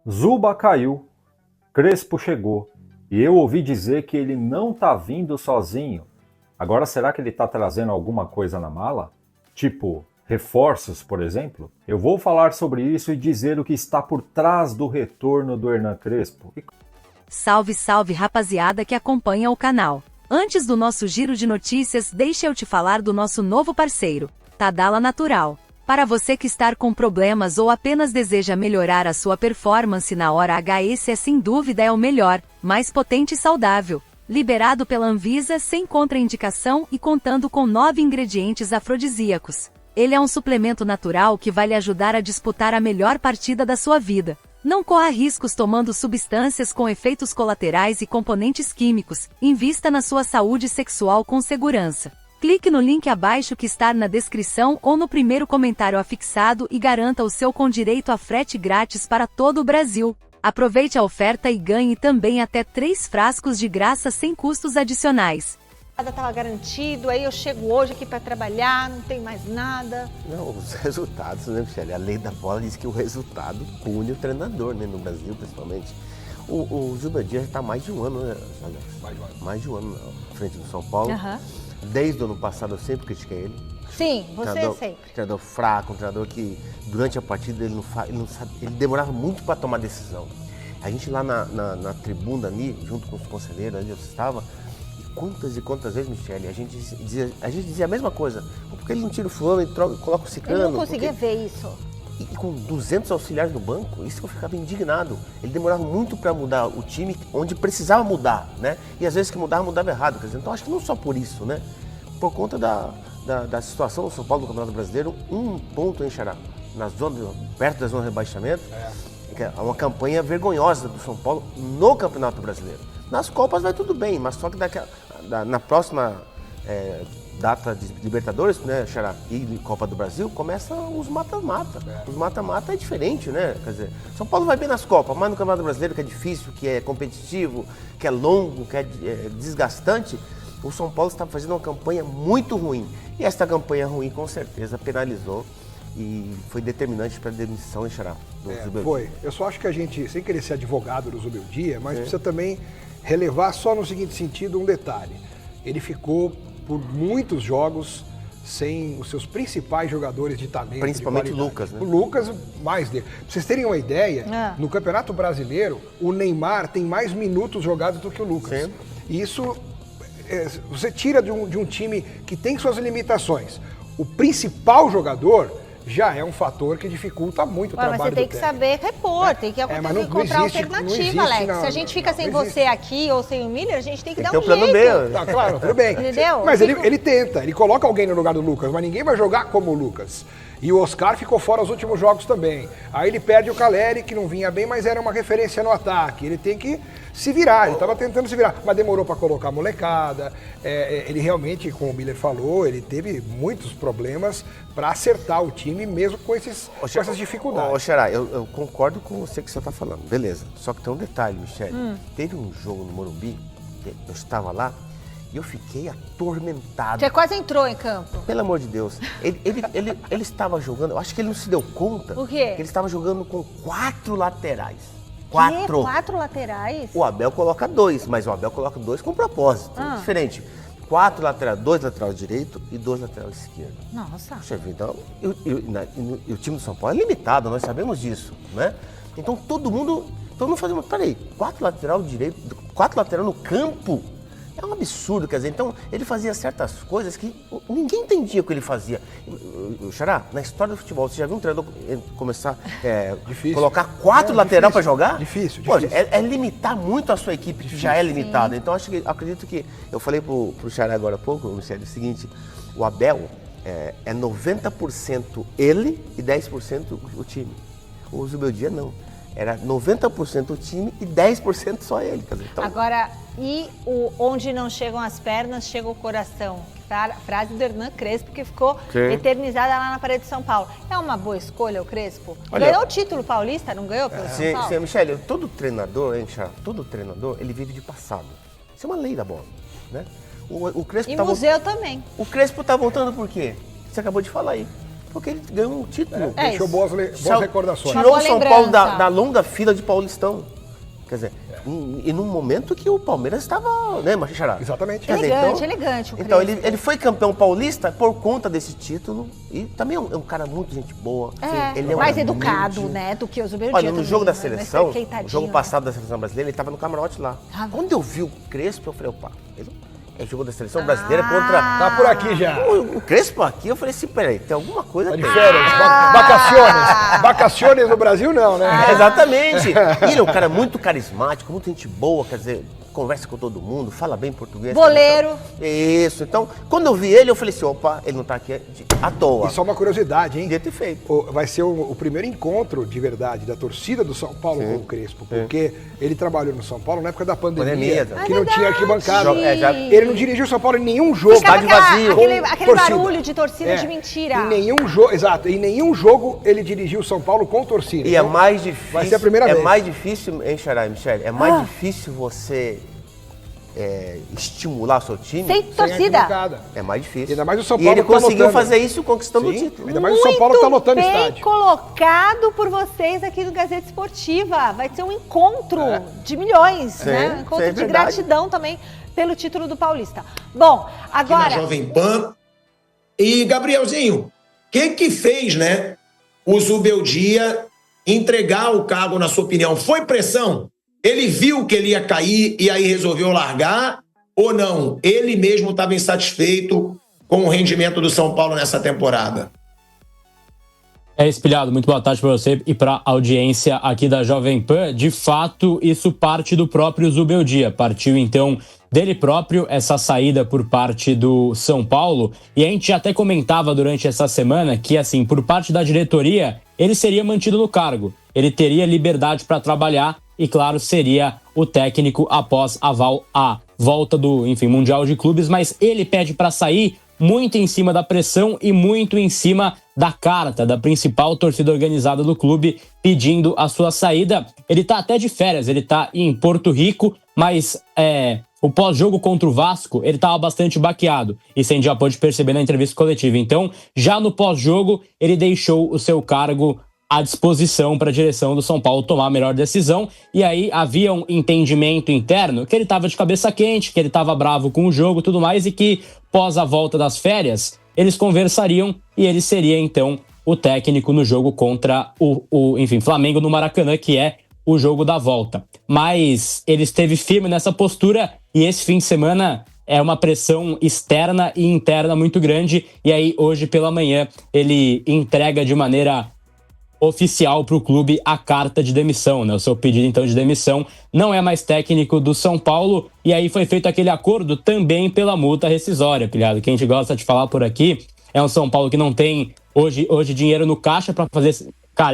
Zuba caiu, Crespo chegou, e eu ouvi dizer que ele não tá vindo sozinho. Agora será que ele tá trazendo alguma coisa na mala? Tipo, reforços, por exemplo? Eu vou falar sobre isso e dizer o que está por trás do retorno do Hernan Crespo. Salve, salve rapaziada que acompanha o canal. Antes do nosso giro de notícias, deixa eu te falar do nosso novo parceiro, Tadala Natural. Para você que está com problemas ou apenas deseja melhorar a sua performance na hora H, esse sem dúvida é o melhor, mais potente e saudável. Liberado pela Anvisa sem contraindicação e contando com 9 ingredientes afrodisíacos. Ele é um suplemento natural que vai lhe ajudar a disputar a melhor partida da sua vida. Não corra riscos tomando substâncias com efeitos colaterais e componentes químicos. Invista na sua saúde sexual com segurança. Clique no link abaixo que está na descrição ou no primeiro comentário afixado e garanta o seu com direito a frete grátis para todo o Brasil. Aproveite a oferta e ganhe também até 3 frascos de graça sem custos adicionais. Nada estava garantido, aí eu chego hoje aqui para trabalhar, não tem mais nada. Não, os resultados, né, Michele? A lei da bola diz que o resultado pune o treinador, né? No Brasil, principalmente. O Gilberto Dias já está há mais de um ano, né, Alex? Mais de um ano à frente do São Paulo. Desde o ano passado eu sempre critiquei ele. Sim, você sempre. Treinador fraco, um treinador que durante a partida ele ele demorava muito para tomar decisão. A gente lá na tribuna ali, junto com os conselheiros, ali eu estava, e quantas vezes, Michele, a gente dizia a mesma coisa. Porque ele não tira o fulano e coloca o ciclano? Eu não conseguia ver isso. E com 200 auxiliares no banco, isso que eu ficava indignado. Ele demorava muito para mudar o time onde precisava mudar, né? E às vezes que mudava errado. Quer dizer, então acho que não só por isso, né? Por conta da situação do São Paulo no Campeonato Brasileiro, um ponto em Xará, perto da zona de rebaixamento, que é uma campanha vergonhosa do São Paulo no Campeonato Brasileiro. Nas Copas vai tudo bem, mas só que na próxima data de Libertadores, né, Xará, e Copa do Brasil, começam os mata-mata. Os mata-mata é diferente, né? Quer dizer, São Paulo vai bem nas Copas, mas no Campeonato Brasileiro, que é difícil, que é competitivo, que é longo, que é desgastante, o São Paulo está fazendo uma campanha muito ruim. E esta campanha ruim, com certeza, penalizou e foi determinante para a demissão, Xará, do Zubeldia. Foi. Eu só acho que a gente, sem querer ser advogado do Zubeldia, mas precisa também relevar só no seguinte sentido um detalhe. Ele ficou por muitos jogos sem os seus principais jogadores de talento. Principalmente o Lucas, né? O Lucas, mais dele. Pra vocês terem uma ideia, no Campeonato Brasileiro, o Neymar tem mais minutos jogados do que o Lucas. Sim. E isso você tira de um time que tem suas limitações. O principal jogador já é um fator que dificulta muito o trabalho do técnico. Mas você tem que saber repor, tem que encontrar alternativa, Alex. Se a gente fica sem você aqui ou sem o Miller, a gente tem que dar um plano jeito. B. Tá, claro, tudo bem. Entendeu? Mas ele tenta, ele coloca alguém no lugar do Lucas, mas ninguém vai jogar como o Lucas. E o Oscar ficou fora os últimos jogos também. Aí ele perde o Caleri, que não vinha bem, mas era uma referência no ataque. Ele tem que se virar, ele estava tentando se virar, mas demorou para colocar a molecada. Ele realmente, como o Miller falou, ele teve muitos problemas para acertar o time, mesmo com essas dificuldades. Ô, Xará, eu concordo com você que você está falando, beleza. Só que tem um detalhe, Michele. Teve um jogo no Morumbi, eu estava lá, e eu fiquei atormentado. Você quase entrou em campo. Pelo amor de Deus. Ele estava jogando, eu acho que ele não se deu conta. O quê? Que ele estava jogando com 4 laterais. Que? 4 laterais? O Abel coloca 2, mas o Abel coloca 2 com propósito. Diferente. 4 laterais, 2 laterais direito e 2 laterais esquerdo. Nossa. Puxa vida, então, e o time do São Paulo é limitado, nós sabemos disso, né? Então todo mundo faz uma... Peraí, 4 lateral direito, 4 lateral no campo? É um absurdo, quer dizer, então ele fazia certas coisas que ninguém entendia o que ele fazia. Xará, na história do futebol, você já viu um treinador começar a colocar 4 lateral para jogar? Difícil. Pô, é limitar muito a sua equipe, que já é limitada. Então acredito que, eu falei pro Xará agora há pouco, Michele, o seguinte, o Abel é 90% ele e 10% o time. O Zubeldia não. Era 90% o time e 10% só ele. Quer dizer, então... Agora, onde não chegam as pernas, chega o coração. Frase do Hernan Crespo, que ficou eternizada lá na parede de São Paulo. É uma boa escolha o Crespo? Ganhou o título paulista, não ganhou pelo São Paulo? Sim, Michele, todo treinador, ele vive de passado. Isso é uma lei da bola, né? O Crespo museu também. O Crespo tá voltando por quê? Você acabou de falar aí. Porque ele ganhou um título. Deixou boas recordações. Tirou o São Paulo lembrança. da longa fila de Paulistão. Quer dizer, e num momento que o Palmeiras estava, né, Machará? Exatamente. Quer dizer, Elegante o Então, Crespo. ele foi campeão paulista por conta desse título e também é um cara muito gente boa. Ele é mais humilde. educado, né, do que o Zubeldia. Olha, no jogo da também, né? seleção, Mas o jogo né? passado da seleção brasileira, ele estava no camarote lá. Ah, Quando eu vi o Crespo, eu falei, opa, é jogo da seleção brasileira contra... Tá por aqui já. O Crespo aqui, eu falei assim, peraí, tem alguma coisa Tá de aqui. férias. Vacaciones. Vacaciones no Brasil, não, né? Exatamente. E ele é um cara muito carismático, muito gente boa, quer dizer, conversa com todo mundo, fala bem português. Boleiro. Isso. Então, quando eu vi ele, eu falei assim, opa, ele não tá aqui à toa. E só uma curiosidade, hein? Podia ter feito. Vai ser o primeiro encontro de verdade da torcida do São Paulo com o Crespo, porque ele trabalhou no São Paulo na época da pandemia, que não tinha arquibancada. Ele não dirigiu o São Paulo em nenhum jogo. Estádio vazio. Aquele barulho de torcida de mentira. Em nenhum jogo, exato, em nenhum jogo ele dirigiu o São Paulo com torcida. E é mais difícil. Vai ser a primeira vez. É mais difícil, hein, Xará e Michele? É mais difícil você estimular o seu time. Sem torcida. É mais difícil. Ainda mais o São E Paulo ele tá conseguiu lotando. fazer isso conquistando o título. Ainda mais o São Paulo tá lotando o bem estádio. colocado por vocês aqui do Gazeta Esportiva. Vai ser um encontro de milhões, né? Um encontro de verdade. gratidão também pelo título do Paulista. Bom, agora... Aqui na Jovem Pan. E, Gabrielzinho, o que fez, né, o Zubeldia entregar o cargo, na sua opinião? Foi pressão? Ele viu que ele ia cair e aí resolveu largar? Ou não? Ele mesmo estava insatisfeito com o rendimento do São Paulo nessa temporada? Espelhado, muito boa tarde para você e para a audiência aqui da Jovem Pan. De fato, isso parte do próprio Zubeldia. Partiu, então, dele próprio essa saída por parte do São Paulo. E a gente até comentava durante essa semana que, assim, por parte da diretoria, ele seria mantido no cargo. Ele teria liberdade para trabalhar e, claro, seria o técnico após a volta do, Mundial de Clubes. Mas ele pede para sair muito em cima da pressão e muito em cima da carta da principal torcida organizada do clube pedindo a sua saída. Ele tá até de férias, ele tá em Porto Rico, mas o pós-jogo contra o Vasco, ele tava bastante baqueado. Isso a gente já pôde perceber na entrevista coletiva. Então, já no pós-jogo, ele deixou o seu cargo à disposição para a direção do São Paulo tomar a melhor decisão. E aí havia um entendimento interno que ele estava de cabeça quente, que ele estava bravo com o jogo e tudo mais, e que pós a volta das férias, eles conversariam e ele seria então o técnico no jogo contra o Flamengo no Maracanã, que é o jogo da volta. Mas ele esteve firme nessa postura e esse fim de semana é uma pressão externa e interna muito grande. E aí hoje pela manhã ele entrega de maneira oficial para o clube a carta de demissão, né? O seu pedido então de demissão, não é mais técnico do São Paulo, e aí foi feito aquele acordo também pela multa rescisória, pilhado, que a gente gosta de falar por aqui. É um São Paulo que não tem hoje dinheiro no caixa para fazer,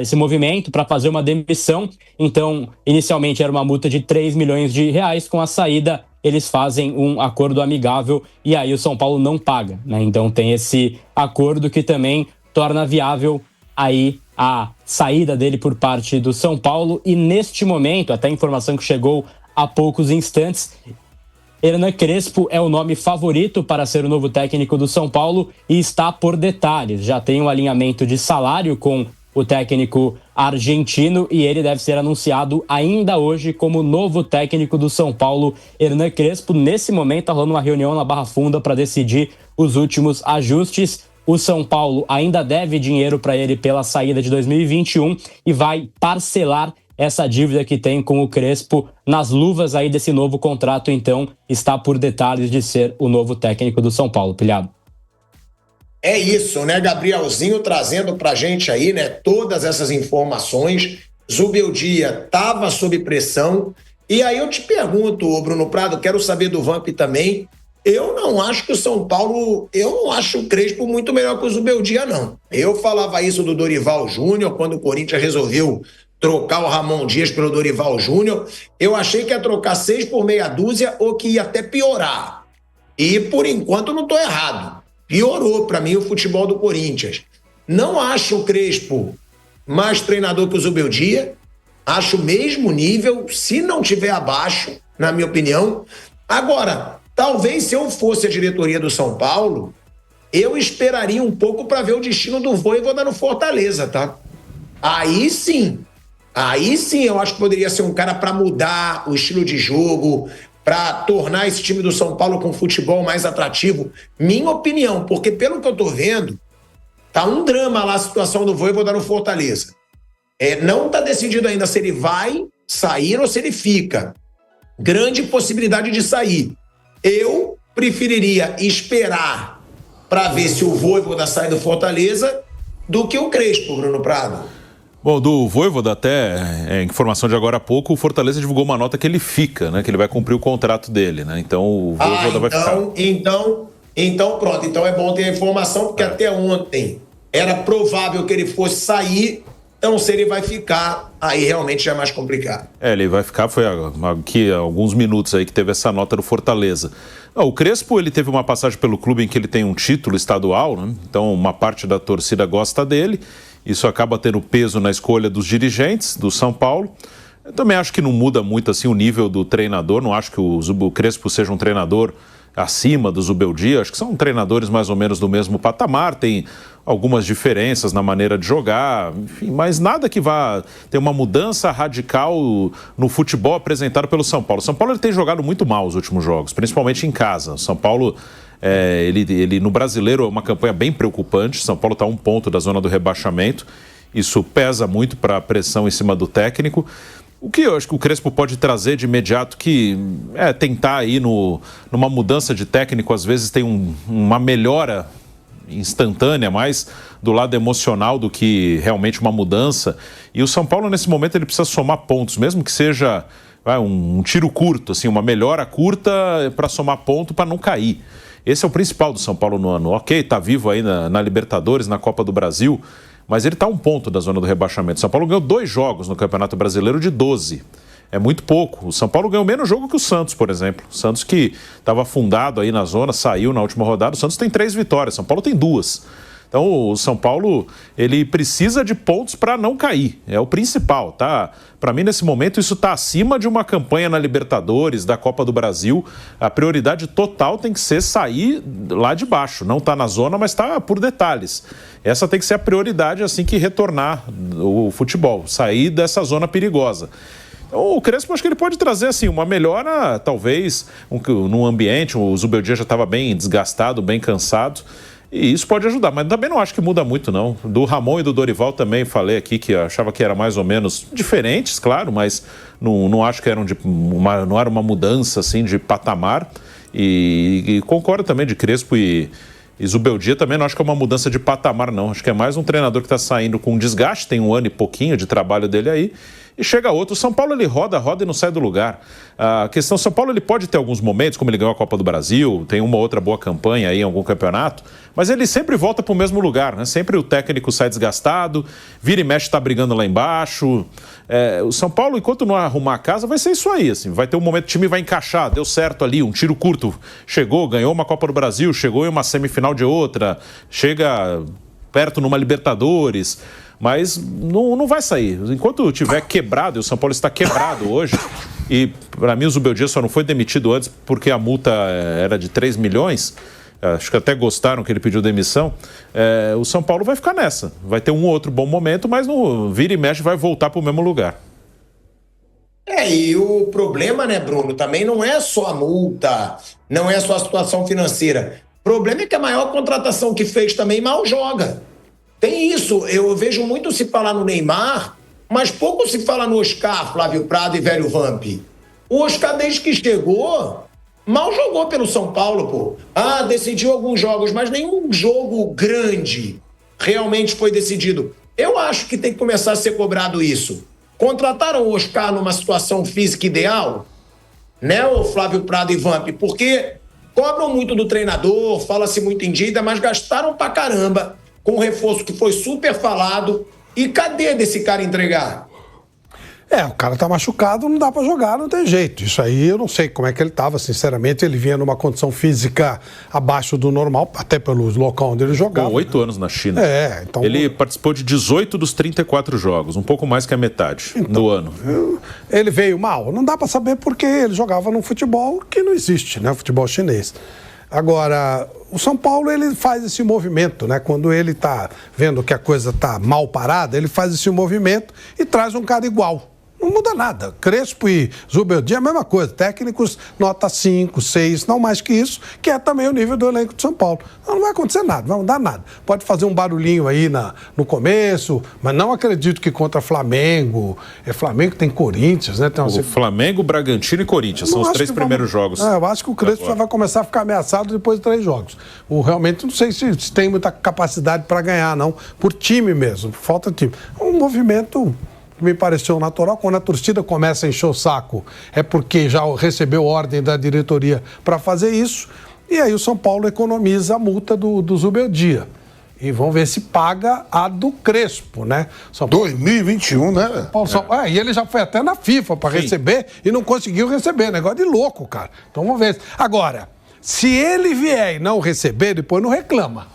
esse movimento, para fazer uma demissão. Então, inicialmente era uma multa de 3 milhões de reais, com a saída eles fazem um acordo amigável e aí o São Paulo não paga, né? Então tem esse acordo que também torna viável aí a saída dele por parte do São Paulo. E neste momento, até a informação que chegou há poucos instantes, Hernan Crespo é o nome favorito para ser o novo técnico do São Paulo e está por detalhes. Já tem um alinhamento de salário com o técnico argentino e ele deve ser anunciado ainda hoje como novo técnico do São Paulo, Hernan Crespo. Nesse momento está rolando uma reunião na Barra Funda para decidir os últimos ajustes. O São Paulo ainda deve dinheiro para ele pela saída de 2021 e vai parcelar essa dívida que tem com o Crespo nas luvas aí desse novo contrato. Então, está por detalhes de ser o novo técnico do São Paulo, pilhado. É isso, né, Gabrielzinho, trazendo pra gente aí, né, todas essas informações. Zubeldia estava sob pressão. E aí eu te pergunto, Bruno Prado, quero saber do Vamp também. Eu não acho que o São Paulo, eu não acho o Crespo muito melhor que o Zubeldia, não. Eu falava isso do Dorival Júnior, quando o Corinthians resolveu trocar o Ramon Dias pelo Dorival Júnior. Eu achei que ia trocar 6 por meia dúzia ou que ia até piorar. E, por enquanto, não estou errado. Piorou para mim o futebol do Corinthians. Não acho o Crespo mais treinador que o Zubeldia. Acho o mesmo nível, se não tiver abaixo, na minha opinião. Agora, talvez se eu fosse a diretoria do São Paulo, eu esperaria um pouco para ver o destino do Vojvoda no Fortaleza, tá? Aí sim eu acho que poderia ser um cara para mudar o estilo de jogo, para tornar esse time do São Paulo com futebol mais atrativo. Minha opinião, porque pelo que eu tô vendo, tá um drama lá a situação do Vojvoda no Fortaleza. Não tá decidido ainda se ele vai sair ou se ele fica. Grande possibilidade de sair. Eu preferiria esperar para ver se o Vojvoda sai do Fortaleza do que o Crespo, Bruno Prado. Bom, do Vojvoda até, informação de agora há pouco, o Fortaleza divulgou uma nota que ele fica, né? Que ele vai cumprir o contrato dele, né? Então o Vojvoda vai ficar. Então pronto. Então é bom ter a informação, porque até ontem era provável que ele fosse sair. Então, se ele vai ficar, aí realmente já é mais complicado. Ele vai ficar, foi aqui há alguns minutos aí que teve essa nota do Fortaleza. O Crespo, ele teve uma passagem pelo clube em que ele tem um título estadual, né? Então uma parte da torcida gosta dele, isso acaba tendo peso na escolha dos dirigentes do São Paulo. Eu também acho que não muda muito assim o nível do treinador, não acho que o Crespo seja um treinador acima do Zubeldia, acho que são treinadores mais ou menos do mesmo patamar, tem algumas diferenças na maneira de jogar, enfim, mas nada que vá ter uma mudança radical no futebol apresentado pelo São Paulo. O São Paulo ele tem jogado muito mal os últimos jogos, principalmente em casa. O São Paulo, ele no Brasileiro é uma campanha bem preocupante, São Paulo está a 1 ponto da zona do rebaixamento, isso pesa muito para a pressão em cima do técnico. O que eu acho que o Crespo pode trazer de imediato que tentar aí numa mudança de técnico, às vezes tem uma melhora instantânea, mais do lado emocional do que realmente uma mudança. E o São Paulo, nesse momento, ele precisa somar pontos, mesmo que seja um tiro curto, assim, uma melhora curta para somar ponto para não cair. Esse é o principal do São Paulo no ano. Ok, está vivo aí na Libertadores, na Copa do Brasil, mas ele está a 1 ponto da zona do rebaixamento. O São Paulo ganhou 2 jogos no Campeonato Brasileiro de 12. É muito pouco. O São Paulo ganhou menos jogo que o Santos, por exemplo. O Santos que estava afundado aí na zona, saiu na última rodada. O Santos tem 3 vitórias, o São Paulo tem 2. Então o São Paulo, ele precisa de pontos para não cair. É o principal, tá? Para mim, nesse momento, isso está acima de uma campanha na Libertadores, da Copa do Brasil. A prioridade total tem que ser sair lá de baixo. Não está na zona, mas está por detalhes. Essa tem que ser a prioridade assim que retornar o futebol. Sair dessa zona perigosa. O Crespo, acho que ele pode trazer assim, uma melhora, talvez, num ambiente. O Zubeldia já estava bem desgastado, bem cansado. E isso pode ajudar, mas também não acho que muda muito, não. Do Ramon e do Dorival também falei aqui que achava que era mais ou menos diferentes, claro, mas não acho que não era uma mudança assim de patamar. E concordo também de Crespo e Zubeldia também não acho que é uma mudança de patamar, não. Acho que é mais um treinador que está saindo com desgaste, tem 1 ano e pouquinho de trabalho dele aí. E chega outro. O São Paulo, ele roda e não sai do lugar. A questão, o São Paulo, ele pode ter alguns momentos, como ele ganhou a Copa do Brasil, tem uma outra boa campanha aí em algum campeonato, mas ele sempre volta para o mesmo lugar, né? Sempre o técnico sai desgastado, vira e mexe, está brigando lá embaixo. O São Paulo, enquanto não arrumar a casa, vai ser isso aí, assim. Vai ter um momento que o time vai encaixar, deu certo ali, um tiro curto, chegou, ganhou uma Copa do Brasil, chegou em uma semifinal de outra, chega perto numa Libertadores, mas não vai sair. Enquanto tiver quebrado, e o São Paulo está quebrado hoje, e para mim o Zubeldia só não foi demitido antes porque a multa era de 3 milhões, acho que até gostaram que ele pediu demissão, o São Paulo vai ficar nessa. Vai ter um ou outro bom momento, mas no vira e mexe vai voltar para o mesmo lugar. E o problema, né, Bruno, também não é só a multa, não é só a situação financeira. O problema é que a maior contratação que fez também mal joga. Tem isso, eu vejo muito se falar no Neymar, mas pouco se fala no Oscar, Flávio Prado e Velho Vamp. O Oscar, desde que chegou, mal jogou pelo São Paulo, pô. Decidiu alguns jogos, mas nenhum jogo grande realmente foi decidido. Eu acho que tem que começar a ser cobrado isso. Contrataram o Oscar numa situação física ideal, né, o Flávio Prado e Vamp, porque cobram muito do treinador, fala-se muito em dívida, mas gastaram pra caramba com um reforço que foi super falado. E cadê desse cara entregar? O cara tá machucado, não dá pra jogar, não tem jeito. Isso aí eu não sei como é que ele tava, sinceramente. Ele vinha numa condição física abaixo do normal, até pelo local onde ele jogava. 8 anos na China. Então... Ele participou de 18 dos 34 jogos, um pouco mais que a metade do ano. Ele veio mal? Não dá pra saber porque ele jogava num futebol que não existe, né? O futebol chinês. Agora, o São Paulo, ele faz esse movimento, né? Quando ele está vendo que a coisa está mal parada, ele faz esse movimento e traz um cara igual. Não muda nada. Crespo e Zubeldia é a mesma coisa. Técnicos, nota 5, 6, não mais que isso, que é também o nível do elenco de São Paulo. Não vai acontecer nada, não vai mudar nada. Pode fazer um barulhinho aí no começo, mas não acredito que contra Flamengo. Flamengo tem Corinthians, né? Tem o Flamengo, Bragantino e Corinthians são os 3 primeiros jogos. Eu acho que o Crespo já vai começar a ficar ameaçado depois de 3 jogos. Realmente não sei se tem muita capacidade para ganhar, não. Por time mesmo, falta time. É um movimento que me pareceu natural. Quando a torcida começa a encher o saco, é porque já recebeu ordem da diretoria para fazer isso, e aí o São Paulo economiza a multa do Zubeldia. E vamos ver se paga a do Crespo, né? São Paulo... 2021, né? E ele já foi até na FIFA para receber e não conseguiu receber. Negócio de louco, cara. Então vamos ver. Agora, se ele vier e não receber, depois não reclama.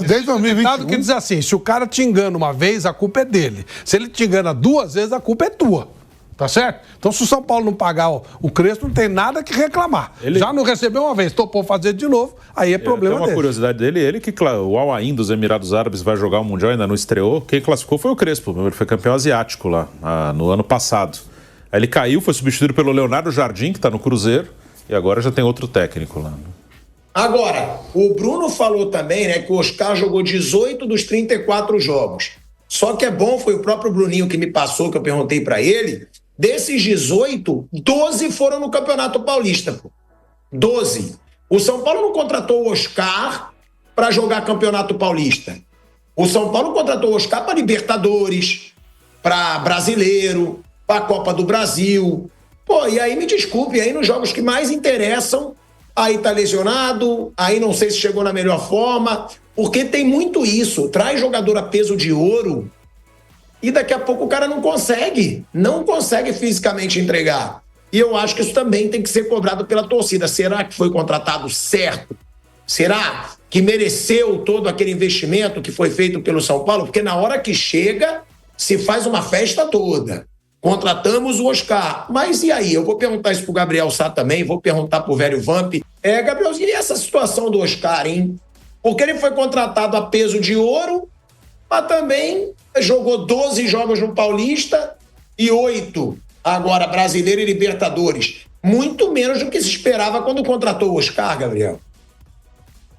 Desde 2021. Que diz assim, se o cara te engana uma vez, a culpa é dele. Se ele te engana 2 vezes, a culpa é tua. Tá certo? Então, se o São Paulo não pagar o Crespo, não tem nada que reclamar. Já não recebeu uma vez, topou fazer de novo, aí é problema dele. Tem uma curiosidade dele que o Al Ain dos Emirados Árabes vai jogar o Mundial, ainda não estreou. Quem classificou foi o Crespo, ele foi campeão asiático lá, no ano passado. Aí ele caiu, foi substituído pelo Leonardo Jardim, que está no Cruzeiro, e agora já tem outro técnico lá. Agora, o Bruno falou também, né, que o Oscar jogou 18 dos 34 jogos. Só que é bom, foi o próprio Bruninho que me passou, que eu perguntei pra ele, desses 18, 12 foram no Campeonato Paulista. 12. O São Paulo não contratou o Oscar para jogar Campeonato Paulista. O São Paulo contratou o Oscar para Libertadores, para Brasileiro, para Copa do Brasil. Pô, e aí me desculpe, aí nos jogos que mais interessam, aí tá lesionado, aí não sei se chegou na melhor forma, porque tem muito isso, traz jogador a peso de ouro e daqui a pouco o cara não consegue fisicamente entregar. E eu acho que isso também tem que ser cobrado pela torcida. Será que foi contratado certo? Será que mereceu todo aquele investimento que foi feito pelo São Paulo? Porque na hora que chega, se faz uma festa toda. Contratamos o Oscar. Mas e aí? Eu vou perguntar isso pro Gabriel Sá também, vou perguntar pro velho Vamp. Gabrielzinho, e essa situação do Oscar, hein? Porque ele foi contratado a peso de ouro, mas também jogou 12 jogos no Paulista e 8 agora Brasileiro e Libertadores. Muito menos do que se esperava quando contratou o Oscar, Gabriel.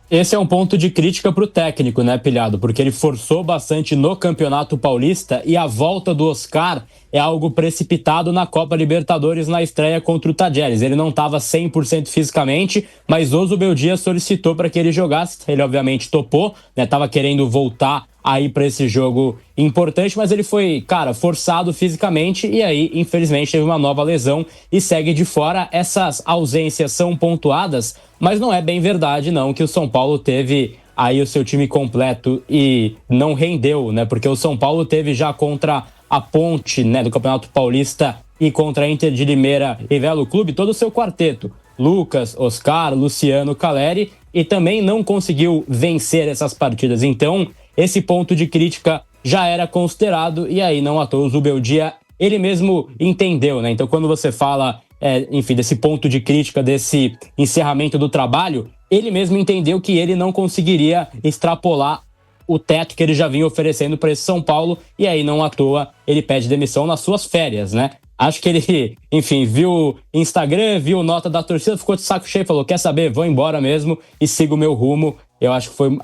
Esse é um ponto de crítica para o técnico, né, Pilhado? Porque ele forçou bastante no Campeonato Paulista e a volta do Oscar é algo precipitado na Copa Libertadores na estreia contra o Tajeres. Ele não estava 100% fisicamente, mas o Zubeldia solicitou para que ele jogasse. Ele obviamente topou, né? Estava querendo voltar aí para esse jogo importante, mas ele foi, forçado fisicamente e aí, infelizmente, teve uma nova lesão e segue de fora. Essas ausências são pontuadas, mas não é bem verdade, não, que o São Paulo teve aí o seu time completo e não rendeu, né? Porque o São Paulo teve já contra a Ponte, né, do Campeonato Paulista e contra a Inter de Limeira e Velo Clube, todo o seu quarteto. Lucas, Oscar, Luciano, Caleri, e também não conseguiu vencer essas partidas. Então, esse ponto de crítica já era considerado, e aí não à toa o Zubeldia, ele mesmo entendeu, né? Então, quando você fala, desse ponto de crítica, desse encerramento do trabalho, ele mesmo entendeu que ele não conseguiria extrapolar o teto que ele já vinha oferecendo para esse São Paulo, e aí não à toa ele pede demissão nas suas férias, né? Acho que ele, viu Instagram, viu nota da torcida, ficou de saco cheio, falou, quer saber, vou embora mesmo e sigo o meu rumo. Eu acho que foi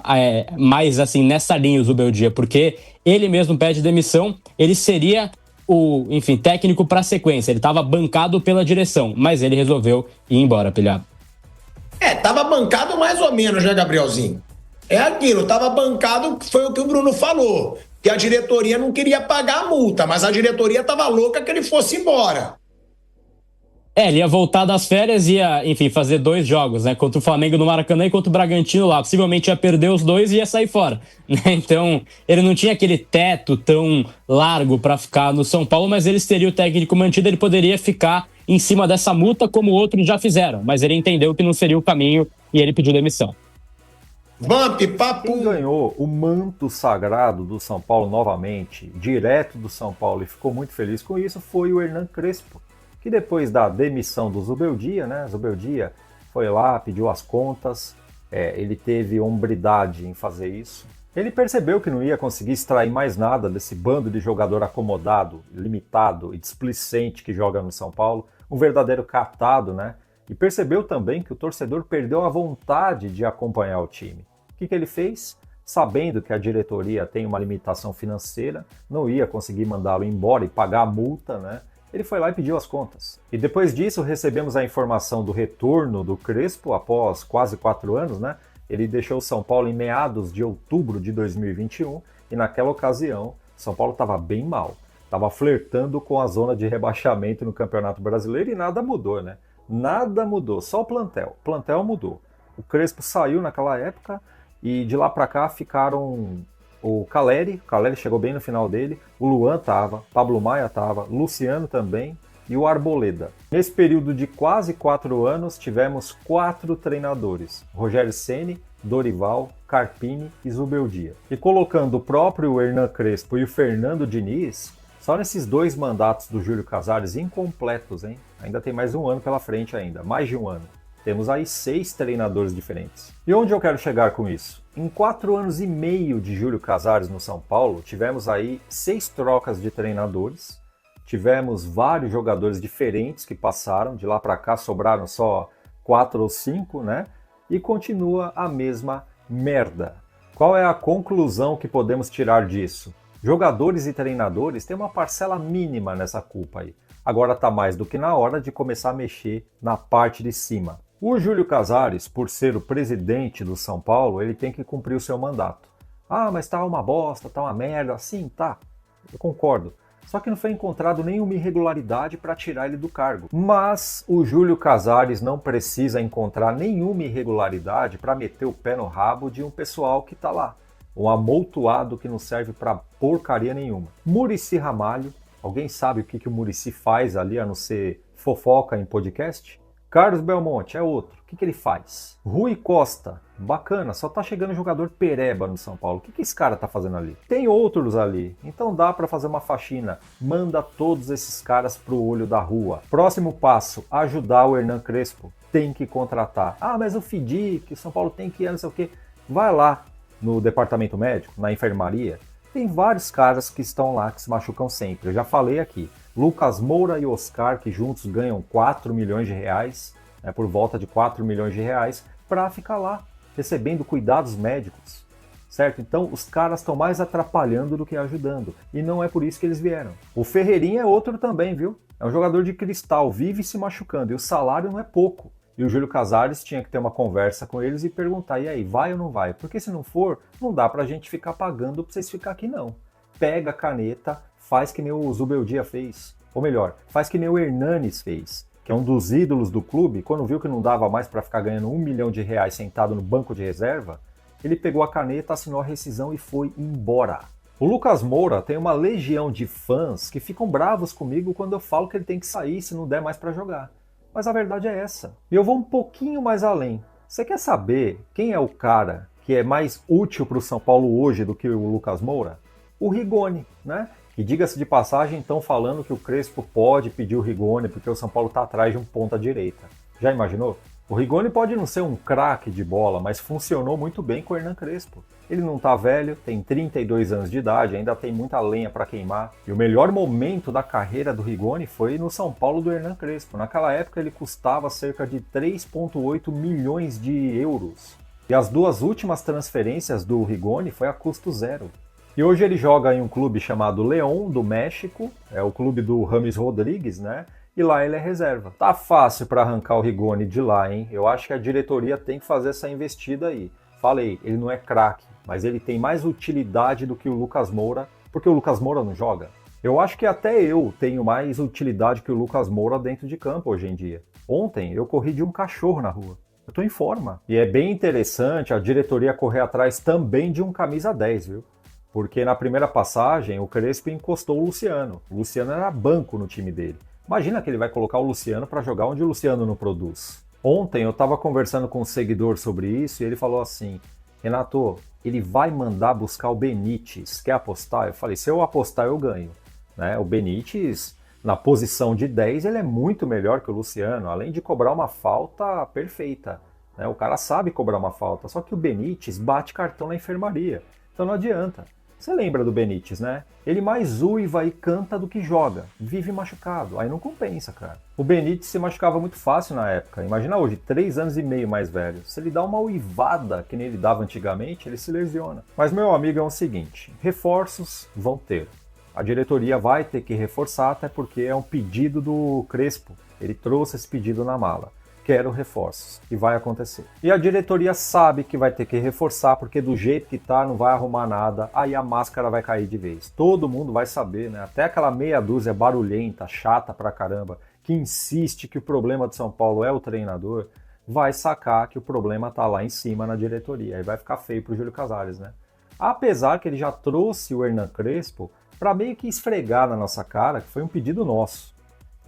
mais assim nessa linha o Zubeldia, porque ele mesmo pede demissão, ele seria o, técnico para a sequência, ele estava bancado pela direção, mas ele resolveu ir embora, Pilhado. Tava bancado mais ou menos, né, Gabrielzinho? É aquilo, tava bancado, foi o que o Bruno falou, que a diretoria não queria pagar a multa, mas a diretoria tava louca que ele fosse embora. Ele ia voltar das férias e ia, fazer 2 jogos, né? Contra o Flamengo no Maracanã e contra o Bragantino lá. Possivelmente ia perder os 2 e ia sair fora, né? Então, ele não tinha aquele teto tão largo para ficar no São Paulo, mas ele teria o técnico mantido, ele poderia ficar em cima dessa multa como outros já fizeram, mas ele entendeu que não seria o caminho e ele pediu demissão. Quem ganhou o manto sagrado do São Paulo novamente, direto do São Paulo, e ficou muito feliz com isso, foi o Hernan Crespo, que depois da demissão do Zubeldia, né? Zubeldia foi lá, pediu as contas, ele teve hombridade em fazer isso. Ele percebeu que não ia conseguir extrair mais nada desse bando de jogador acomodado, limitado e displicente que joga no São Paulo, um verdadeiro catado, né? E percebeu também que o torcedor perdeu a vontade de acompanhar o time. O que ele fez? Sabendo que a diretoria tem uma limitação financeira, não ia conseguir mandá-lo embora e pagar a multa, né? Ele foi lá e pediu as contas. E depois disso recebemos a informação do retorno do Crespo após quase 4 anos, né? Ele deixou o São Paulo em meados de outubro de 2021 e naquela ocasião São Paulo estava bem mal. Estava flertando com a zona de rebaixamento no Campeonato Brasileiro e nada mudou, né? Nada mudou, só o plantel. O plantel mudou. O Crespo saiu naquela época e de lá para cá ficaram o Caleri chegou bem no final dele, o Luan tava, Pablo Maia tava, Luciano também e o Arboleda. Nesse período de quase 4 anos, tivemos 4 treinadores, Rogério Ceni, Dorival, Carpini e Zubeldia. E colocando o próprio Hernan Crespo e o Fernando Diniz, só nesses 2 mandatos do Júlio Casares incompletos, hein? Ainda tem mais 1 ano pela frente ainda, mais de 1 ano. Temos aí 6 treinadores diferentes. E onde eu quero chegar com isso? Em 4 anos e meio de Júlio Casares no São Paulo, tivemos aí 6 trocas de treinadores, tivemos vários jogadores diferentes que passaram, de lá para cá sobraram só 4 ou 5, né? E continua a mesma merda. Qual é a conclusão que podemos tirar disso? Jogadores e treinadores têm uma parcela mínima nessa culpa aí. Agora está mais do que na hora de começar a mexer na parte de cima. O Júlio Casares, por ser o presidente do São Paulo, ele tem que cumprir o seu mandato. Ah, mas tá uma bosta, tá uma merda. Sim, tá. Eu concordo. Só que não foi encontrado nenhuma irregularidade para tirar ele do cargo. Mas o Júlio Casares não precisa encontrar nenhuma irregularidade para meter o pé no rabo de um pessoal que tá lá. Um amontoado que não serve para porcaria nenhuma. Muricy Ramalho. Alguém sabe o que o Muricy faz ali, a não ser fofoca em podcast? Carlos Belmonte é outro. O que ele faz? Rui Costa, bacana, só tá chegando jogador pereba no São Paulo. O que esse cara tá fazendo ali? Tem outros ali, então dá para fazer uma faxina. Manda todos esses caras pro olho da rua. Próximo passo, ajudar o Hernan Crespo. Tem que contratar. Ah, mas o FIDIC, o São Paulo tem que ir, não sei o quê. Vai lá no departamento médico, na enfermaria. Tem vários caras que estão lá, que se machucam sempre. Eu já falei aqui. Lucas Moura e Oscar, que juntos ganham 4 milhões de reais, por volta de 4 milhões de reais, para ficar lá, recebendo cuidados médicos. Certo? Então, os caras estão mais atrapalhando do que ajudando. E não é por isso que eles vieram. O Ferreirinha é outro também, viu? É um jogador de cristal, vive se machucando. E o salário não é pouco. E o Júlio Casares tinha que ter uma conversa com eles e perguntar, e aí, vai ou não vai? Porque se não for, não dá pra gente ficar pagando pra vocês ficar aqui não. Pega a caneta, faz que nem o Zubeldia fez. Ou melhor, faz que nem o Hernanes fez, que é um dos ídolos do clube. Quando viu que não dava mais pra ficar ganhando 1 milhão de reais sentado no banco de reserva, ele pegou a caneta, assinou a rescisão e foi embora. O Lucas Moura tem uma legião de fãs que ficam bravos comigo quando eu falo que ele tem que sair se não der mais pra jogar. Mas a verdade é essa. E eu vou um pouquinho mais além. Você quer saber quem é o cara que é mais útil para o São Paulo hoje do que o Lucas Moura? O Rigoni, né? E diga-se de passagem, estão falando que o Crespo pode pedir o Rigoni porque o São Paulo está atrás de um ponta-direita. Já imaginou? O Rigoni pode não ser um craque de bola, mas funcionou muito bem com o Hernan Crespo. Ele não tá velho, tem 32 anos de idade, ainda tem muita lenha para queimar. E o melhor momento da carreira do Rigoni foi no São Paulo do Hernan Crespo. Naquela época ele custava cerca de 3,8 milhões de euros. E as 2 últimas transferências do Rigoni foi a custo zero. E hoje ele joga em um clube chamado León, do México, é o clube do Rames Rodrigues, né? E lá ele é reserva. Tá fácil para arrancar o Rigoni de lá, hein? Eu acho que a diretoria tem que fazer essa investida aí. Falei, ele não é craque, mas ele tem mais utilidade do que o Lucas Moura, porque o Lucas Moura não joga. Eu acho que até eu tenho mais utilidade que o Lucas Moura dentro de campo hoje em dia. Ontem eu corri de um cachorro na rua. Eu tô em forma. E é bem interessante a diretoria correr atrás também de um camisa 10, viu? Porque na primeira passagem o Crespo encostou o Luciano. O Luciano era banco no time dele. Imagina que ele vai colocar o Luciano para jogar onde o Luciano não produz. Ontem eu estava conversando com um seguidor sobre isso e ele falou assim: Renato, ele vai mandar buscar o Benítez, quer apostar? Eu falei, se eu apostar eu ganho. Né? O Benítez Na posição de 10, ele é muito melhor que o Luciano, além de cobrar uma falta perfeita. O cara sabe cobrar uma falta, só que o Benítez bate cartão na enfermaria. Então não adianta. Você lembra do Benítez, né? Ele mais uiva e canta do que joga. Vive machucado. Aí não compensa, cara. O Benítez se machucava muito fácil na época. Imagina hoje, 3 anos e meio mais velho. Se ele dá uma uivada que nem ele dava antigamente, ele se lesiona. Mas, meu amigo, é o seguinte. Reforços vão ter. A diretoria vai ter que reforçar, até porque é um pedido do Crespo. Ele trouxe esse pedido na mala. Quero reforços. E vai acontecer. E a diretoria sabe que vai ter que reforçar, porque do jeito que tá, não vai arrumar nada. Aí a máscara vai cair de vez. Todo mundo vai saber, né? Até aquela meia dúzia barulhenta, chata pra caramba, que insiste que o problema do São Paulo é o treinador, vai sacar que o problema tá lá em cima na diretoria. Aí vai ficar feio pro Júlio Casares, né? Apesar que ele já trouxe o Hernan Crespo para meio que esfregar na nossa cara, que foi um pedido nosso.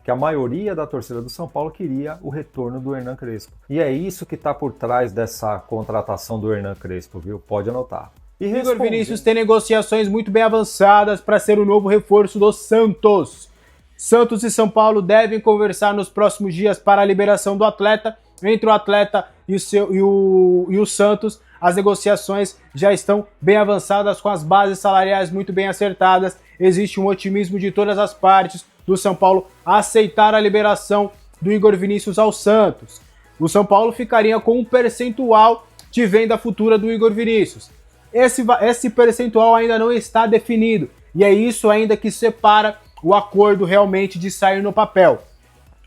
Que a maioria da torcida do São Paulo queria o retorno do Hernan Crespo. E é isso que está por trás dessa contratação do Hernan Crespo, viu? Pode anotar. E Igor Vinícius tem negociações muito bem avançadas para ser o novo reforço do Santos. Santos e São Paulo devem conversar nos próximos dias para a liberação do atleta. Entre o atleta e o Santos, as negociações já estão bem avançadas, com as bases salariais muito bem acertadas. Existe um otimismo de todas as partes do São Paulo aceitar a liberação do Igor Vinícius ao Santos. O São Paulo ficaria com um percentual de venda futura do Igor Vinícius. Esse percentual ainda não está definido, e é isso ainda que separa o acordo realmente de sair no papel.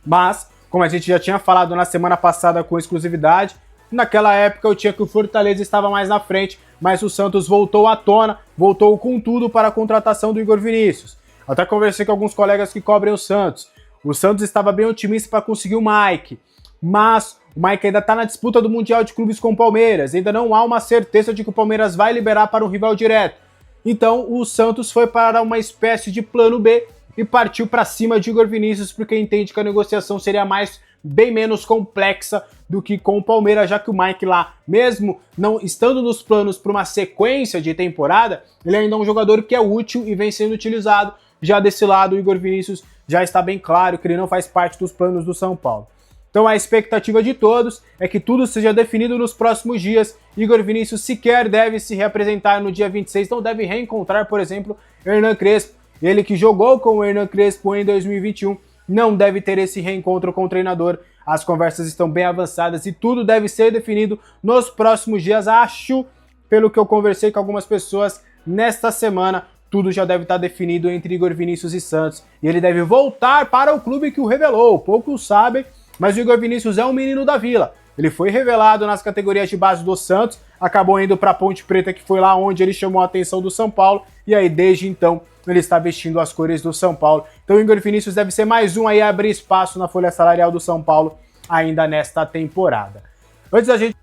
Mas, como a gente já tinha falado na semana passada com exclusividade, naquela época eu tinha que o Fortaleza estava mais na frente, mas o Santos voltou à tona, voltou com tudo para a contratação do Igor Vinícius. Até conversei com alguns colegas que cobrem o Santos. O Santos estava bem otimista para conseguir o Mike, mas o Mike ainda está na disputa do Mundial de Clubes com o Palmeiras. Ainda não há uma certeza de que o Palmeiras vai liberar para um rival direto. Então o Santos foi para uma espécie de plano B e partiu para cima de Igor Vinícius, porque entende que a negociação seria bem menos complexa do que com o Palmeiras, já que o Mike lá, mesmo não estando nos planos para uma sequência de temporada, ele ainda é um jogador que é útil e vem sendo utilizado. Já desse lado, o Igor Vinícius já está bem claro que ele não faz parte dos planos do São Paulo. Então a expectativa de todos é que tudo seja definido nos próximos dias. Igor Vinícius sequer deve se reapresentar no dia 26, não deve reencontrar, por exemplo, Hernan Crespo. Ele que jogou com o Hernan Crespo em 2021, não deve ter esse reencontro com o treinador. As conversas estão bem avançadas e tudo deve ser definido nos próximos dias. Acho, pelo que eu conversei com algumas pessoas nesta semana, tudo já deve estar definido entre Igor Vinícius e Santos. E ele deve voltar para o clube que o revelou. Poucos sabem, mas o Igor Vinícius é um menino da Vila. Ele foi revelado nas categorias de base do Santos, acabou indo para a Ponte Preta, que foi lá onde ele chamou a atenção do São Paulo, e aí desde então ele está vestindo as cores do São Paulo. Então o Igor Vinícius deve ser mais um aí a abrir espaço na folha salarial do São Paulo ainda nesta temporada. Antes da gente